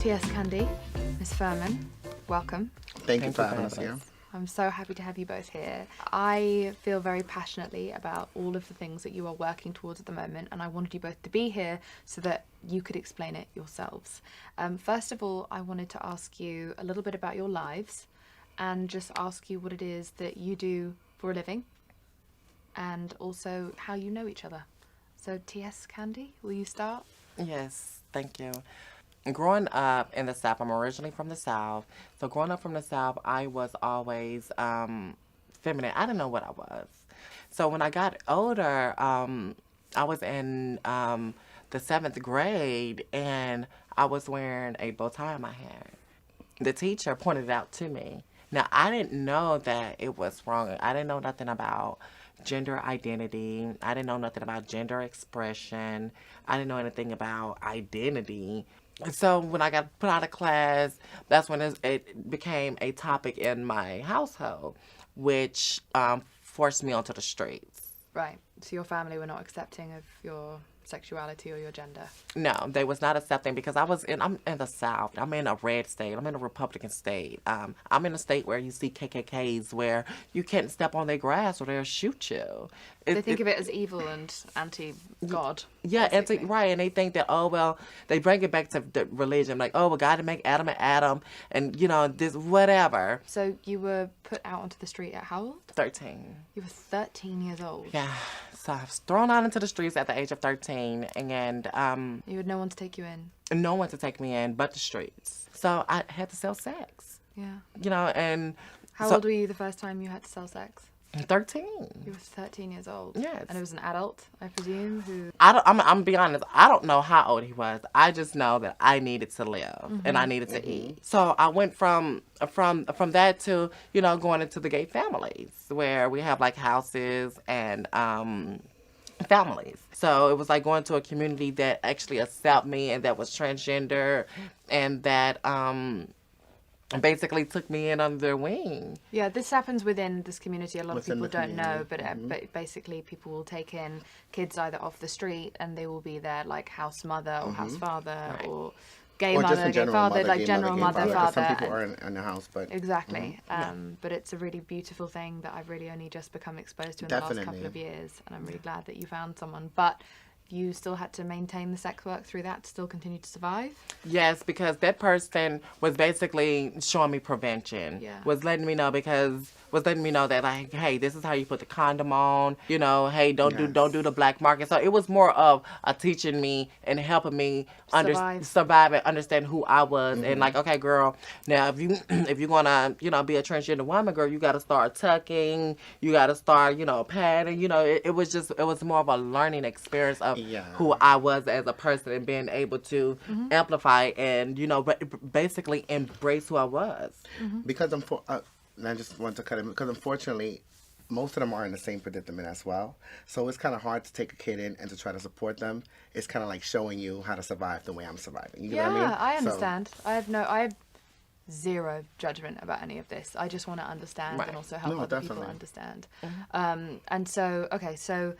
TS Candii, Miss Fermin, welcome. Thank you for having us here. I'm so happy to have you both here. I feel very passionately about all of the things that you are working towards at the moment, and I wanted you both to be here so that you could explain it yourselves. First of all, I wanted to ask you a little bit about your lives and just ask you what it is that you do for a living and also how you know each other. So TS Candii, will you start? Yes, thank you. Growing up in the South, I'm originally from the South. So growing up from the South, I was always feminine. I didn't know what I was. So when I got older, I was in the 7th grade, and I was wearing a bow tie in my hair. The teacher pointed it out to me. Now, I didn't know that it was wrong. I didn't know nothing about gender identity. I didn't know nothing about gender expression. I didn't know anything about identity. So when I got put out of class, that's when it became a topic in my household, which forced me onto the streets. Right. So your family were not accepting of your sexuality or your gender? No, they was not accepting because I'm in the South. I'm in a red state. I'm in a Republican state. I'm in a state where you see KKKs where you can't step on their grass or they'll shoot you. They think of it as evil and anti-God. Yeah, right, and they think that, oh, well, they bring it back to the religion, like, oh, well, God didn't make Adam and Adam, and, you know, this, whatever. So you were put out onto the street at how old? 13. You were 13 years old? Yeah, so I was thrown out into the streets at the age of 13, and you had no one to take you in? No one to take me in but the streets. So I had to sell sex. Yeah. You know, and... How old were you the first time you had to sell sex? 13. You were 13 years old. Yes. And it was an adult, I presume, who... I'm gonna be honest, I don't know how old he was. I just know that I needed to live and I needed to eat. So I went from that to, you know, going into the gay families where we have like houses and families. So it was like going to a community that actually accept me and that was transgender and that basically took me in under their wing. Yeah, this happens within this community. A lot of people don't know, but basically people will take in kids either off the street and they will be their like house mother or house father or gay or mother, gay father, like general mother, father. Some people are in the house, but... Exactly. But it's a really beautiful thing that I've really only just become exposed to in the last couple of years. And I'm really glad that you found someone. But you still had to maintain the sex work through that to still continue to survive? Yes, because that person was basically showing me prevention. Yeah. Was letting me know that like, hey, this is how you put the condom on. You know, hey, don't do the black market. So it was more of teaching me and helping me survive and understand who I was. And like, okay, girl, now if you're gonna, you know, be a transgender woman, girl, you gotta start tucking, you gotta start, you know, padding. You know, it was more of a learning experience of who I was as a person and being able to amplify and, you know, basically embrace who I was. Because I just want to cut it, because unfortunately, most of them are in the same predicament as well. So it's kind of hard to take a kid in and to try to support them. It's kind of like showing you how to survive the way I'm surviving. You know what I mean? I understand. So, I have zero judgment about any of this. I just want to understand and also help other people understand. And so, okay, so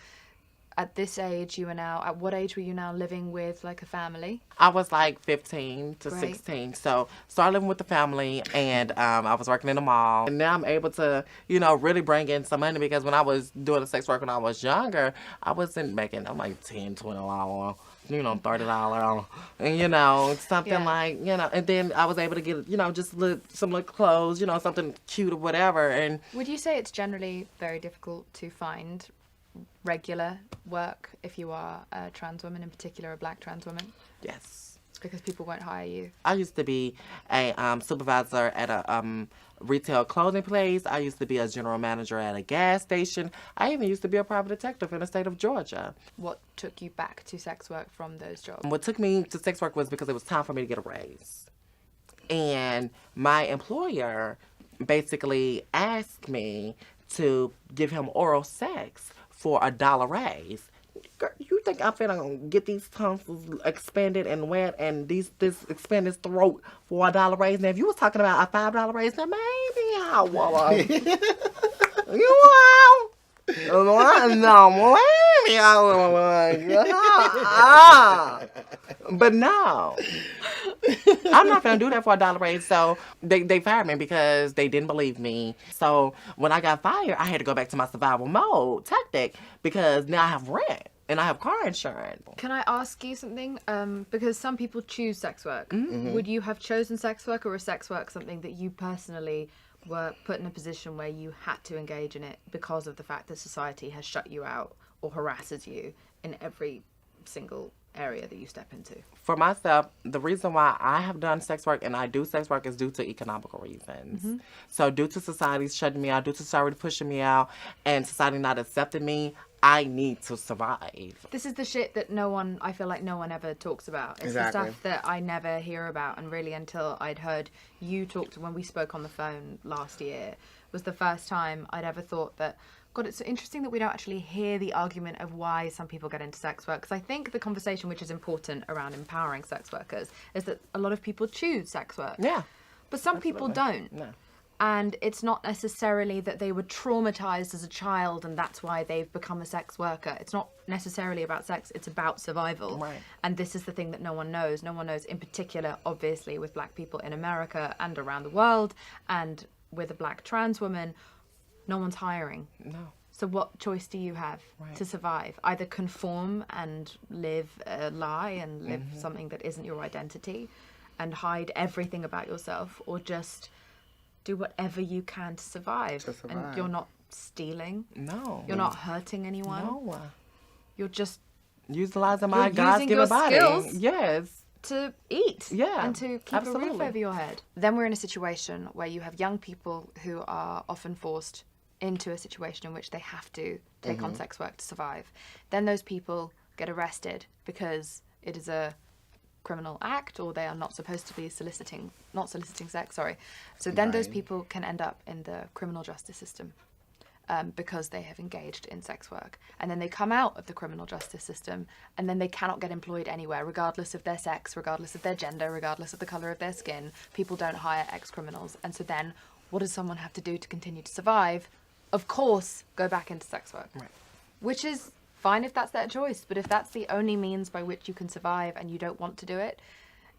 at this age, at what age were you now living with like a family? I was like 15 to 16. So started living with the family and I was working in the mall. And now I'm able to, you know, really bring in some money because when I was doing the sex work when I was younger, I wasn't making, I'm like $10, $20, you know, $30, and, you know, something like, you know, and then I was able to get, you know, just some little clothes, you know, something cute or whatever. And would you say it's generally very difficult to find regular work if you are a trans woman, in particular a black trans woman? Yes. Because people won't hire you. I used to be a supervisor at a retail clothing place. I used to be a general manager at a gas station. I even used to be a private detective in the state of Georgia. What took you back to sex work from those jobs? What took me to sex work was because it was time for me to get a raise. And my employer basically asked me to give him oral sex for $1 raise. Girl, you think I'm finna get these tonsils expanded and wet and this expand his throat for $1 raise? Now, if you was talking about a $5 raise, then maybe I would. You know? No, maybe I would. But no. I'm not gonna do that for $1 raise. So they fired me because they didn't believe me. So when I got fired, I had to go back to my survival mode tactic because now I have rent and I have car insurance. Can I ask you something? Because some people choose sex work. Would you have chosen sex work, or was sex work something that you personally were put in a position where you had to engage in it because of the fact that society has shut you out or harasses you in every single area that you step into? For myself, the reason why I have done sex work and I do sex work is due to economical reasons. So due to society shutting me out, due to society pushing me out, and society not accepting me, I need to survive. This is the shit that I feel like no one ever talks about. It's Exactly. the stuff that I never hear about, and really until I'd heard you talk to when we spoke on the phone last year was the first time I'd ever thought that, God, it's so interesting that we don't actually hear the argument of why some people get into sex work. Because I think the conversation which is important around empowering sex workers is that a lot of people choose sex work. Yeah. But some people don't. No. And it's not necessarily that they were traumatized as a child and that's why they've become a sex worker. It's not necessarily about sex, it's about survival. Right. And this is the thing that no one knows. No one knows, in particular, obviously, with black people in America and around the world, and with a black trans woman, no one's hiring. No. So what choice do you have to survive? Either conform and live a lie and live something that isn't your identity and hide everything about yourself, or just do whatever you can to survive. To survive. And you're not stealing. No. You're not hurting anyone. No. You're just Utilizing You're my using God's your given body. skills. Yes. to eat Yeah, and to keep a roof absolutely. over your head. Then we're in a situation where you have young people who are often forced into a situation in which they have to take on sex work to survive. Then those people get arrested because it is a criminal act, or they are not supposed to be not soliciting sex, sorry. So then those Right. people can end up in the criminal justice system. Because they have engaged in sex work. And then they come out of the criminal justice system, and then they cannot get employed anywhere, regardless of their sex, regardless of their gender, regardless of the colour of their skin. People don't hire ex-criminals. And so then what does someone have to do to continue to survive? Of course, go back into sex work. Right. Which is fine if that's their choice, but if that's the only means by which you can survive and you don't want to do it,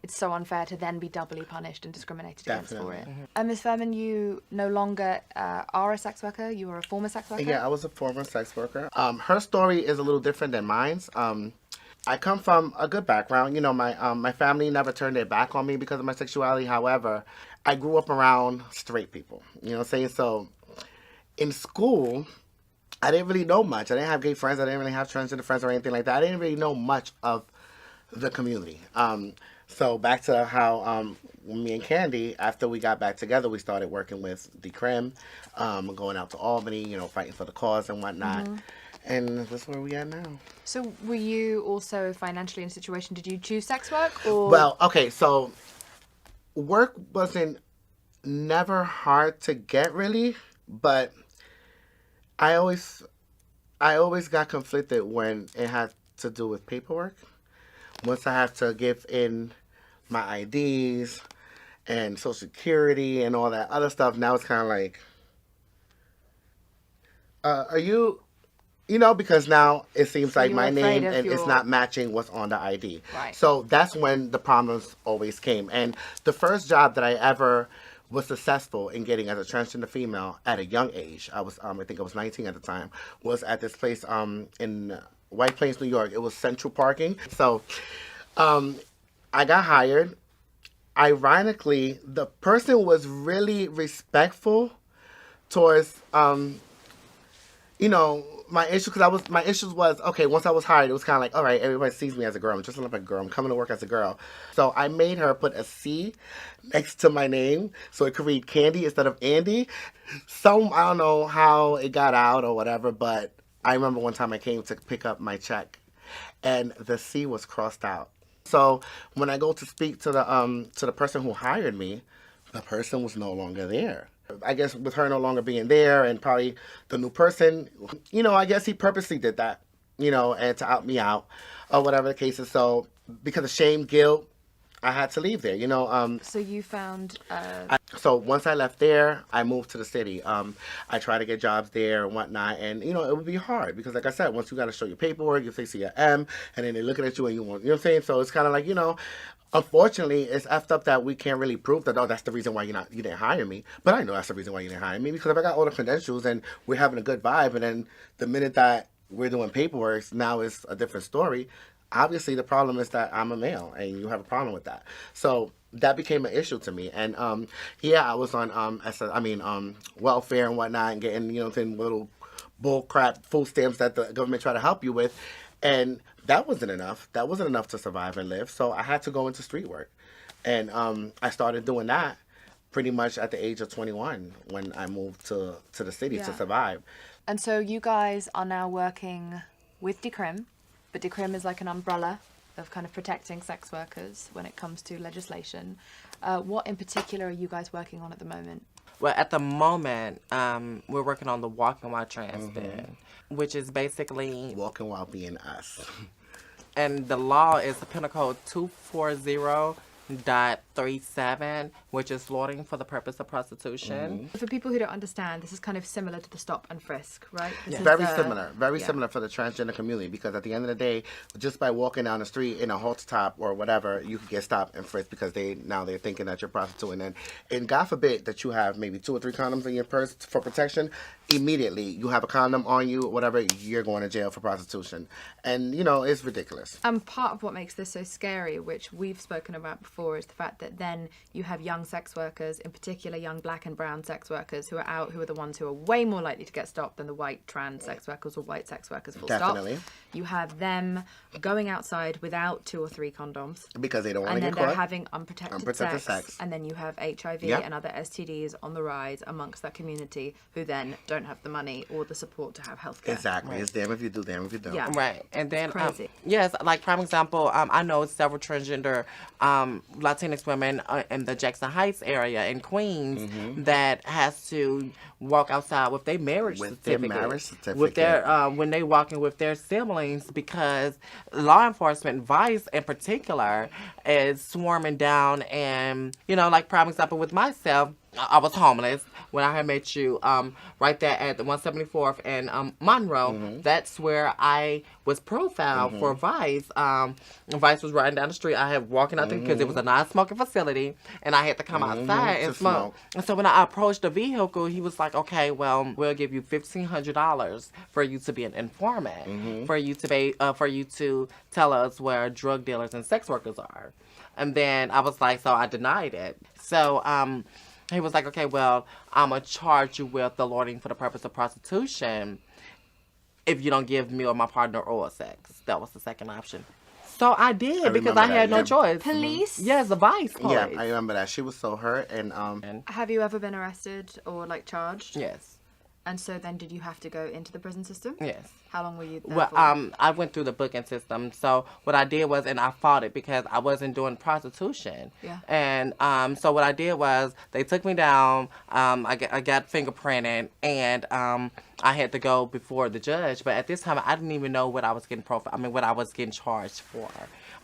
it's so unfair to then be doubly punished and discriminated against for it. Ms. Fermin, you no longer are a sex worker. You are a former sex worker. Yeah, I was a former sex worker. Her story is a little different than mine's. I come from a good background. You know, my family never turned their back on me because of my sexuality. However, I grew up around straight people. You know what I'm saying? So in school, I didn't really know much. I didn't have gay friends. I didn't really have transgender friends or anything like that. I didn't really know much of the community. So back to how me and Candii, after we got back together, we started working with Decrim, going out to Albany, you know, fighting for the cause and whatnot. And that's where we are now. So were you also financially in a situation, did you choose sex work? Or Well, okay, so work wasn't never hard to get really, but I always got conflicted when it had to do with paperwork. Once I have to give in my IDs and Social Security and all that other stuff, now it's kind of like, are you, you know, because now it seems like you're my afraid name of and it's your- not matching what's on the ID. Right. So that's when the problems always came. And the first job that I ever was successful in getting as a transgender female at a young age, I was, I think I was 19 at the time, was at this place in White Plains, New York. It was Central Parking. So I got hired. Ironically, the person was really respectful towards, you know, my issue, because my issues was, okay, once I was hired, it was kind of like, all right, everybody sees me as a girl. I'm dressing up like a girl. I'm coming to work as a girl. So I made her put a C next to my name so it could read Candii instead of Andy. I don't know how it got out or whatever, but I remember one time I came to pick up my check and the C was crossed out. So when I go to speak to the person who hired me, the person was no longer there. I guess with her no longer being there and probably the new person, you know, I guess he purposely did that, you know, and to out me out or whatever the case is. So because of shame, guilt, I had to leave there. You know, So you found so once I left there, I moved to the city. I tried to get jobs there and whatnot, and you know it would be hard because, like I said, once you got to show your paperwork, you face your M, and then they're looking at you and you want, you know what I'm saying? So it's kind of like, you know, unfortunately, it's effed up that we can't really prove that. Oh, that's the reason why you didn't hire me. But I know that's the reason why you didn't hire me because if I got all the credentials and we're having a good vibe, and then the minute that we're doing paperwork, now it's a different story. Obviously, the problem is that I'm a male, and you have a problem with that. So that became an issue to me. And yeah, I was on welfare and whatnot, and getting, you know, little bull crap food stamps that the government try to help you with, and that wasn't enough. That wasn't enough to survive and live. So I had to go into street work, and I started doing that pretty much at the age of 21 when I moved to the city to survive. and so you guys are now working with Decrim, but Decrim is like an umbrella of kind of protecting sex workers when it comes to legislation. What in particular are you guys working on at the moment? Well, at the moment, we're working on the Walking While Trans Ban, which is basically... Walking while being us. And the law is Penal Code 240.37, which is slaughtering for the purpose of prostitution. For people who don't understand, this is kind of similar to the stop and frisk, right? This is, Very similar for the transgender community, because at the end of the day, just by walking down the street in a halter top or whatever, you could get stopped and frisked because they're thinking that you're prostituting. And God forbid that you have maybe 2 or 3 condoms in your purse for protection. Immediately, you have a condom on you, whatever, you're going to jail for prostitution. And, you know, it's ridiculous. And part of what makes this so scary, which we've spoken about before, is the fact that then you have young sex workers, in particular young black and brown sex workers, who are out, who are the ones who are way more likely to get stopped than the white trans sex workers or white sex workers, full Definitely. stop. You have them going outside without 2 or 3 condoms. Because they don't want to get And caught. then they're having unprotected sex. And then you have HIV Yep. and other STDs on the rise amongst that community, who then don't have the money or the support to have healthcare. Exactly. It's damn if you do, damn if you don't. Yeah. Right. And then, crazy. yes, like prime example, I know several transgender Latinx women in the Jackson Heights area in Queens that has to walk outside with their marriage certificate. With their, when they walking with their siblings, because law enforcement, Vice in particular, is swarming down. And, you know, like prime example with myself, I was homeless when I had met you right there at the 174th and Monroe. That's where I was profiled for Vice. Vice was riding down the street. I had walking out there because it was a non-smoking facility, and I had to come outside and smoke. And so when I approached the vehicle, he was like, "Okay, well, we'll give you $1,500 for you to be an informant, for you to be, for you to tell us where drug dealers and sex workers are." And then I was like, so I denied it. So he was like, "Okay, well, I'm going to charge you with the laundering for the purpose of prostitution if you don't give me or my partner oral sex." That was the second option. So I did because I had no choice. Police? Yes, the Vice police. Yeah, I remember that. She was so hurt. And Have you ever been arrested or like charged? Yes. And so then did you have to go into the prison system? Yes. How long were you there Well, for? I went through the booking system. So what I did was, and I fought it because I wasn't doing prostitution. Yeah. And so what I did was, they took me down. I got fingerprinted, and I had to go before the judge. But at this time, I didn't even know what I was getting what I was getting charged for,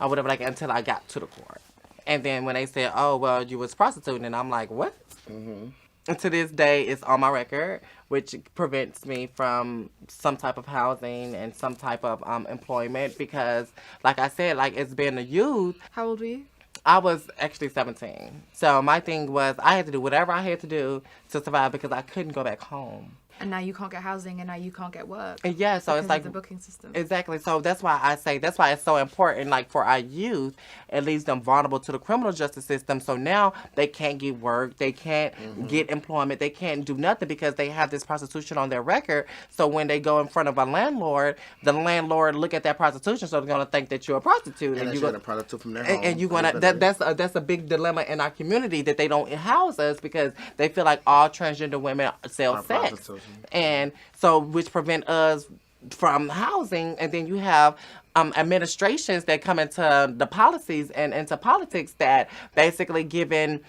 or whatever. Like until I got to the court, and then when they said, "Oh, well, you was prostituting," and I'm like, "What?" And to this day, it's on my record, which prevents me from some type of housing and some type of employment because, like I said, like it's been a youth. How old were you? I was actually 17. So my thing was I had to do whatever I had to do to survive because I couldn't go back home. And now you can't get housing, and now you can't get work. And yeah, so because it's like of the booking system. Exactly. So that's why I say that's why it's so important, like for our youth, it leaves them vulnerable to the criminal justice system. So now they can't get work, they can't get employment, they can't do nothing because they have this prostitution on their record. So when they go in front of a landlord, the landlord look at that prostitution, so they're gonna think that you're a prostitute, and you're gonna prostitute from their home. and you're gonna that's a big dilemma in our community that they don't house us because they feel like all transgender women sell sex, and so which prevent us from housing. And then you have administrations that come into the policies and into politics that basically giving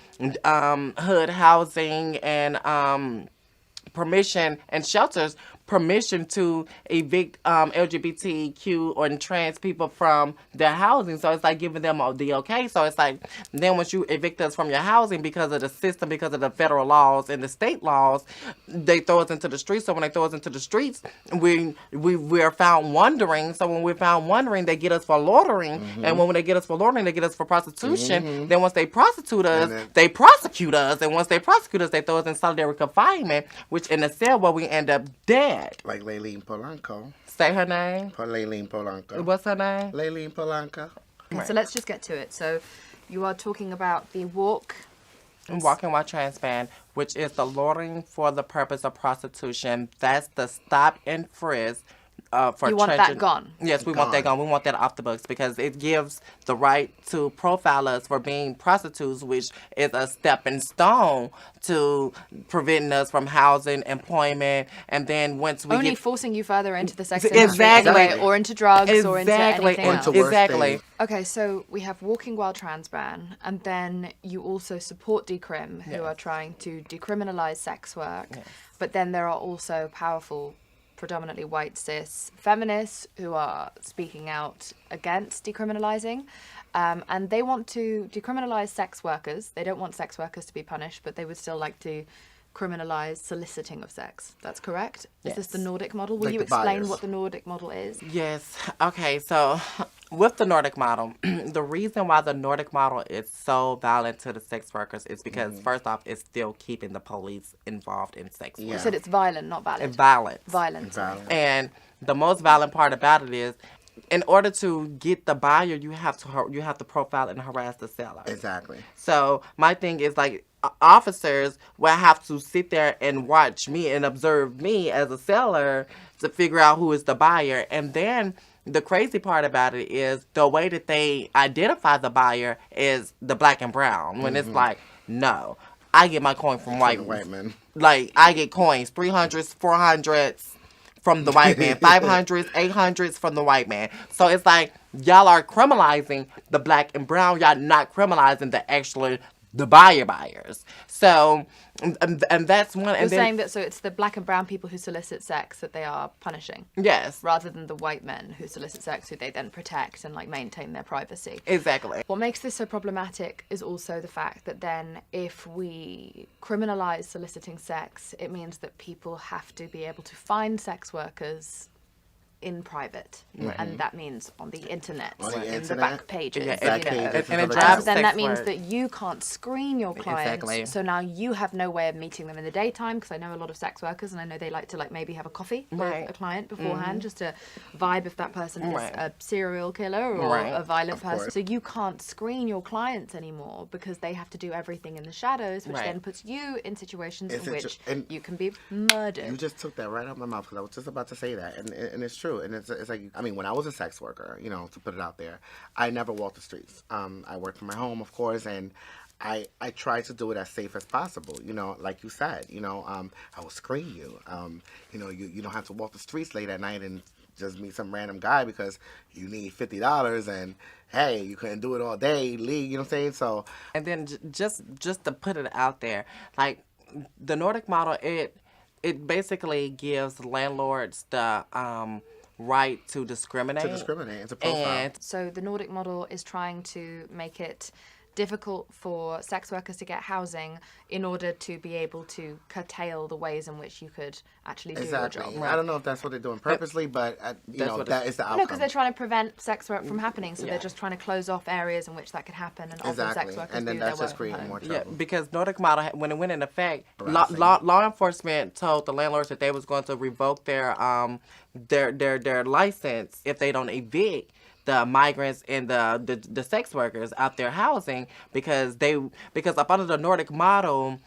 hood housing and permission and shelters permission to evict LGBTQ or trans people from their housing. So it's like giving them the okay. So it's like then once you evict us from your housing because of the system, because of the federal laws and the state laws, they throw us into the streets. So when they throw us into the streets, we are found wandering. So when we're found wandering, they get us for loitering. And when they get us for loitering, they get us for prostitution. Then once they prostitute us, they prosecute us. And once they prosecute us, they throw us in solitary confinement, which in a cell where we end up dead. Like Layleen Polanco. Say her name. Layleen Polanco. What's her name? Layleen Polanco. Okay, so let's just get to it. So you are talking about the walk. Walking while trans ban, which is the loitering for the purpose of prostitution. That's the stop and frisk. For you want that gone? Yes, we want that gone. We want that off the books because it gives the right to profile us for being prostitutes, which is a stepping stone to preventing us from housing, employment, and then once we only forcing you further into the sex industry anyway, or into drugs, or into anything else. Exactly. Okay, so we have walking while trans ban, and then you also support Decrim, who are trying to decriminalize sex work, but then there are also powerful predominantly white cis feminists who are speaking out against decriminalizing, and they want to decriminalize sex workers. They don't want sex workers to be punished, but they would still like to criminalize soliciting of sex. That's correct? Yes. Is this the Nordic model? Will Like you the explain buyers. what the Nordic model is? Yes. Okay, so with the Nordic model, the reason why the Nordic model is so violent to the sex workers is because, first off, it's still keeping the police involved in sex work. You said it's violent, not valid. It's violent. Violent. And the most violent part about it is, in order to get the buyer, you have to profile and harass the seller. Exactly. So my thing is like officers will have to sit there and watch me and observe me as a seller to figure out who is the buyer. And then the crazy part about it is the way that they identify the buyer is the black and brown. When it's like, no, I get my coin from white men. Like I get coins, 300s, 400s. From the white man, 500s, 800s from the white man. So it's like y'all are criminalizing the black and brown. Y'all not criminalizing the buyers. So, and that's one. You're saying that so it's the black and brown people who solicit sex that they are punishing. Yes. Rather than the white men who solicit sex who they then protect and like maintain their privacy. Exactly. What makes this so problematic is also the fact that then if we criminalize soliciting sex, it means that people have to be able to find sex workers in private, and that means on the internet, in the back pages, And it then drives that sex means work. that you can't screen your clients. Exactly. So now you have no way of meeting them in the daytime, because I know a lot of sex workers, and I know they like to like maybe have a coffee with a client beforehand, just to vibe if that person is a serial killer or a violent person. So you can't screen your clients anymore because they have to do everything in the shadows, which then puts you in situations in which you can be murdered. You just took that right out of my mouth because I was just about to say that, and it's true. And it's like, I mean, when I was a sex worker, you know, to put it out there, I never walked the streets. I worked from my home, of course, and I tried to do it as safe as possible. You know, like you said, you know, I will screen you. You know, you don't have to walk the streets late at night and just meet some random guy because you need $50 and hey, you couldn't do it all day, leave, you know what I'm saying? So, and then just to put it out there, like the Nordic model, it basically gives landlords the right to discriminate. To discriminate and to profile. And so the Nordic model is trying to make it difficult for sex workers to get housing in order to be able to curtail the ways in which you could actually do your job. I don't know if that's what they're doing purposely, but you know, that is the outcome. No, because they're trying to prevent sex work from happening, so they're just trying to close off areas in which that could happen, and often sex workers and then do that's their just work from creating home. more trouble. yeah, because Nordic model, when it went into effect, law enforcement told the landlords that they was going to revoke their license if they don't evict the migrants and the sex workers out there housing because up under the Nordic model,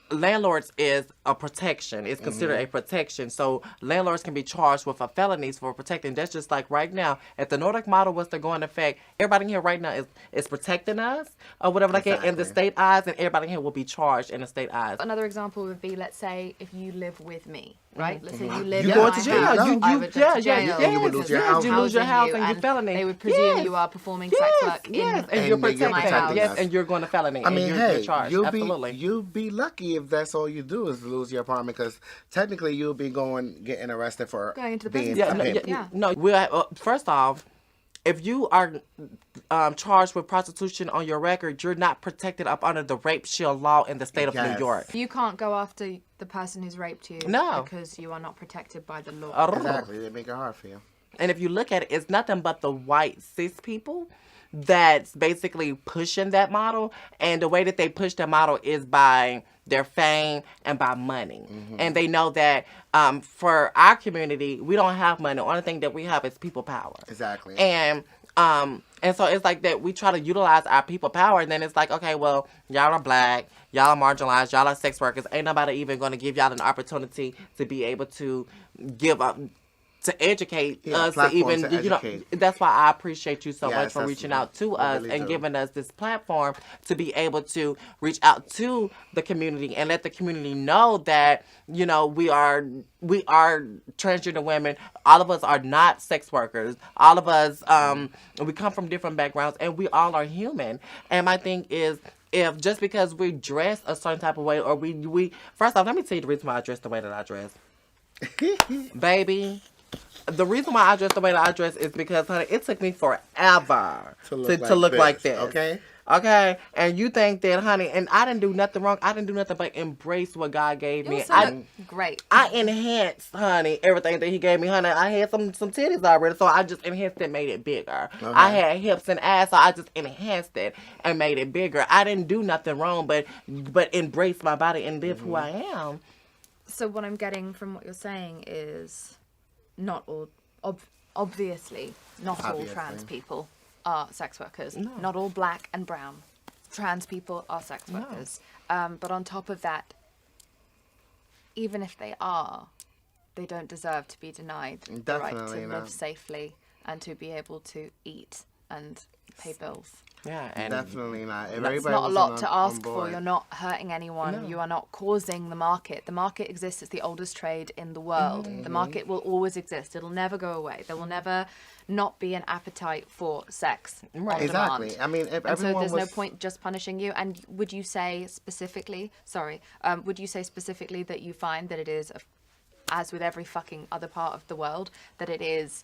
landlords is a protection. It's considered a protection. So landlords can be charged with felonies for protecting. That's just like right now. If the Nordic model was to go into effect, everybody in here right now is protecting us or whatever like that in the state eyes, and everybody in here will be charged in the state eyes. Another example would be, let's say, if you live with me. right? Let's say you live You in going my to jail. house, You I would go to jail. You would lose your because house. I'm You lose your housing house and you felony. They would presume Yes. you are performing sex work in and And you're you're protecting. protecting Yes, us. and you're going to felony. I mean, and hey, you're charged. Absolutely. you'll be lucky if that's all you do is lose your apartment, because technically you'll be getting arrested for Going into the being prison a system. pimp. Yeah. No, we're first off, if you are charged with prostitution on your record, you're not protected up under the rape shield law in the state of New Yes. York. You can't go after the person who's raped you No. because you are not protected by the law. Exactly, they make it hard for you. And if you look at it, it's nothing but the white cis people that's basically pushing that model. And the way that they push that model is by their fame and by money. And they know that for our community, we don't have money. The only thing that we have is people power. Exactly. And so it's like that we try to utilize our people power, and then it's like, okay, well, y'all are black, y'all are marginalized, y'all are sex workers. Ain't nobody even going to give y'all an opportunity to be able to give up, to educate us, to platform even, to you know, educate. that's why I appreciate you so Yes, much for that's reaching what out to I us really and do. giving us this platform to be able to reach out to the community and let the community know that, you know, we are transgender women. All of us are not sex workers. All of us, we come from different backgrounds, and we all are human. And my thing is, if just because we dress a certain type of way, or we first off, let me tell you the reason why I dress the way that I dress. Baby, the reason why I dress the way that I dress is because, honey, it took me forever to look like this. Okay? And you think that, honey, and I didn't do nothing wrong. I didn't do nothing but embrace what God gave me. Also look great. I enhanced, honey, everything that he gave me, honey. I had some titties already, so I just enhanced it, made it bigger. I had hips and ass, so I just enhanced it and made it bigger. I didn't do nothing wrong, but embrace my body and live who I am. So what I'm getting from what you're saying is not all, obviously, not all trans people are sex workers. No. Not all black and brown trans people are sex workers. But on top of that, even if they are, they don't deserve to be denied the right to Definitely live not. safely and to be able to eat and pay bills. Yeah, and Definitely not. If That's everybody not a was lot on to ask for. board- You're not hurting anyone. No. You are not causing the market. The market exists. It's the oldest trade in the world. The market will always exist. It'll never go away. There will never not be an appetite for sex on Exactly. demand. I mean, if And so everyone there's no was... point just punishing you. And would you say specifically, would you say specifically that you find that it is, as with every fucking other part of the world, that it is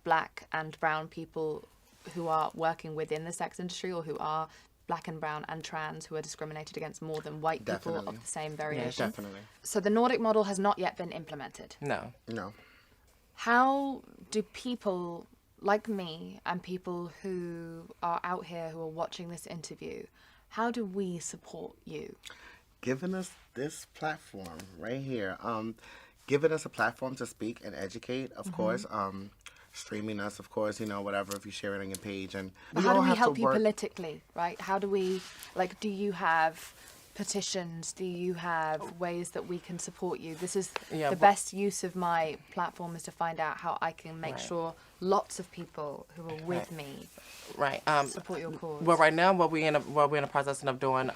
black and brown people who are working within the sex industry, or who are black and brown and trans, who are discriminated against more than white people Definitely. of the same variation? Definitely. So the Nordic model has not yet been implemented. no. No. How do people like me and people who are out here who are watching this interview, how do we support you? Giving us this platform right here. Giving us a platform to speak and educate, of course. Streaming us, of course, you know, whatever, if you share it on your page. And But how all do we have to help you work- politically, right? How do we, like, do you have petitions? Do you have ways that we can support you? This is Yeah, the but- best use of my platform, is to find out how I can make Right. sure lots of people who are with me Right. support your cause. Well, right now, what we're in the process of doing,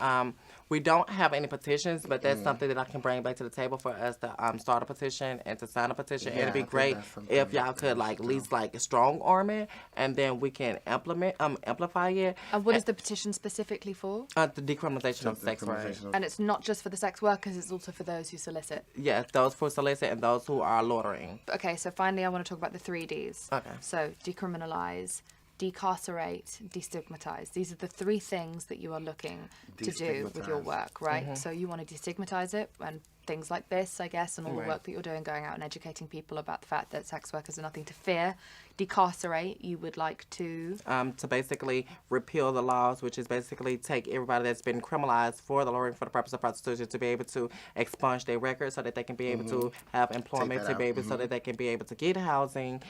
we don't have any petitions, but that's something that I can bring back to the table for us to start a petition and to sign a petition. Yeah, It'd be I think great that's something if y'all that could we like should at least like strong arm it, and then we can amplify it. And what is the petition specifically for? The decriminalization of sex work? Decriminalization of- And it's not just for the sex workers, it's also for those who solicit. Yes, those who solicit and those who are loitering. Okay, so finally I want to talk about the 3Ds. Okay. So decriminalize, decarcerate, destigmatize. These are the three things that you are looking to do with your Destigmatize. work, right? So you want to destigmatize it, and things like this, I guess, and all the Right. work that you're doing, going out and educating people about the fact that sex workers are nothing to fear. Decarcerate, you would like to... To basically repeal the laws, which is basically take everybody that's been criminalized for the luring for the purpose of prostitution to be able to expunge their records so that they can be able to have employment, that to out. be able so that they can be able to get housing,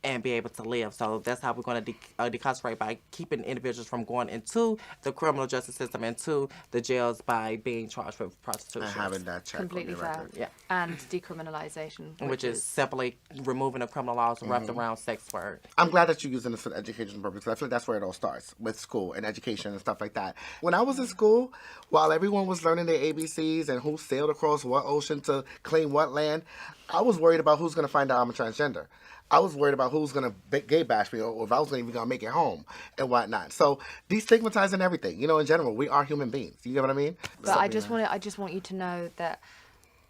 and be able to live. So that's how we're going to deconcentrate by keeping individuals from going into the criminal justice system, into the jails by being charged with prostitution. And having that check Completely on your fair. record. Yeah. And decriminalization, Which is simply removing the criminal laws wrapped around sex work. I'm glad that you're using this for education purposes. I feel like that's where it all starts, with school and education and stuff like that. When I was in school, while everyone was learning their ABCs and who sailed across what ocean to claim what land, I was worried about who's going to find out I'm a transgender. I was worried about who's going to gay bash me, or if I was even going to make it home and whatnot. So destigmatizing everything, in general, we are human beings. You get what I mean? But I just want you to know that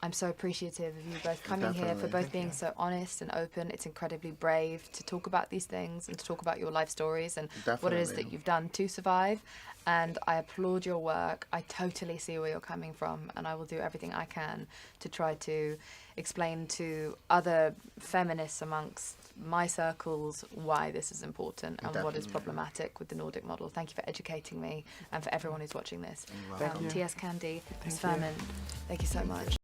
I'm so appreciative of you both coming here, for both being so honest and open. It's incredibly brave to talk about these things and to talk about your life stories and what it is that you've done to survive. And I applaud your work. I totally see where you're coming from, and I will do everything I can to try to explain to other feminists amongst my circles why this is important and what is problematic with the Nordic model. Thank you for educating me and for everyone who's watching this. TS Candii, Fermin, thank you so much.